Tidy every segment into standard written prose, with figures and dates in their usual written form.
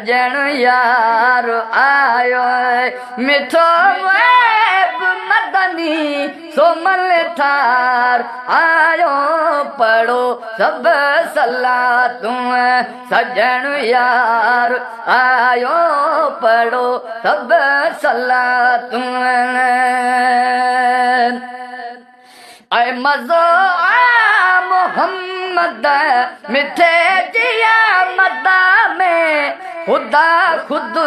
सजण यार आयो मिठो महब मदनी सोमल थार आयो पढ़ो सब सलातूं सजण यार आयो पढ़ो सब सलातूं ऐ मज़ो आ मोहम्मद मिठे जिया मदा में खुदा खुद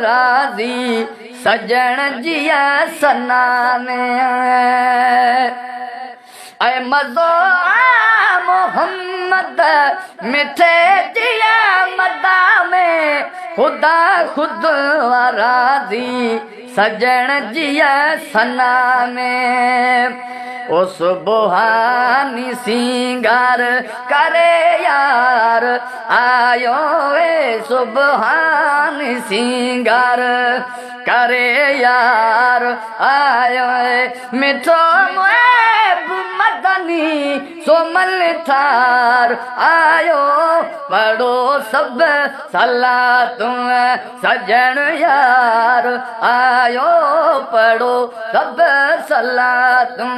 राज़ी सजण जिया सना में ऐ मज़ो आ मोहम्मद मिठे जिया मदा में खुदा खुद राज़ी सजण जिया सना में ओ सुबहानी सिंगार करे यार आयो वे सुबहानी सिंगार करे यार आयो मिठो महब मदनी सोमल थार आयो पढ़ो सब सलातूं सजण यार आयो पढ़ो सब सलातूं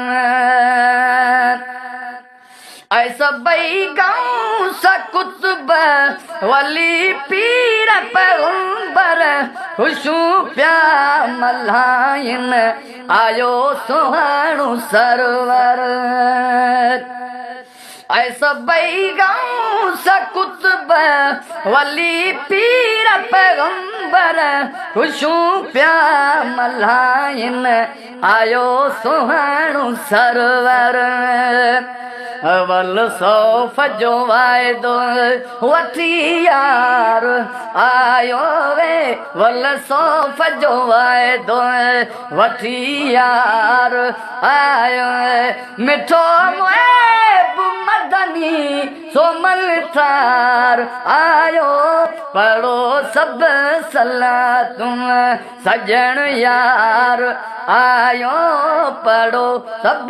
ऐसा बई गाँव सा कुतुब वली पीर पैगंबर खुशू प्या मल्हाइन आयो सुहाणु सरवर ऐसा बई गाँव सा कुतुब वली पीर पैगंबर खुशू प्या मल्हाइन आयो सुहाणु सरवर वल सौफ जो वायदो वठी यार आयो वे वल सौफ जो वायदो वठी यार आयो मिठो महब मदनी सोमल थार आयो पढ़ो सब सलातूं सजण यार आयो पढ़ो सब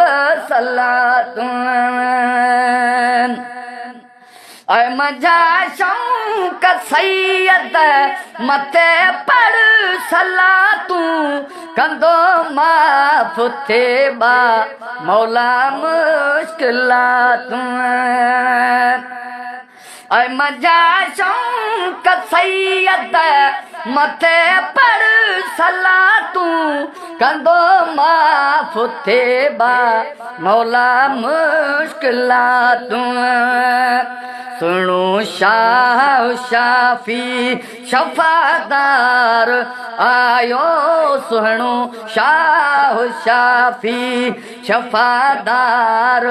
सलातूं ऐ मजा शौक सैयद मथे पढ़ सलातूं कंदो माफ़ थे बा मौला मुश्किलातूं ऐ मजा शौक सैयद मथे पढ़ सलातूं कंदो माफ़ थे बा मौला मुश्किलातूं सुनो शाह शाफी शफादार आयो सुनो शाह शाफी शफादार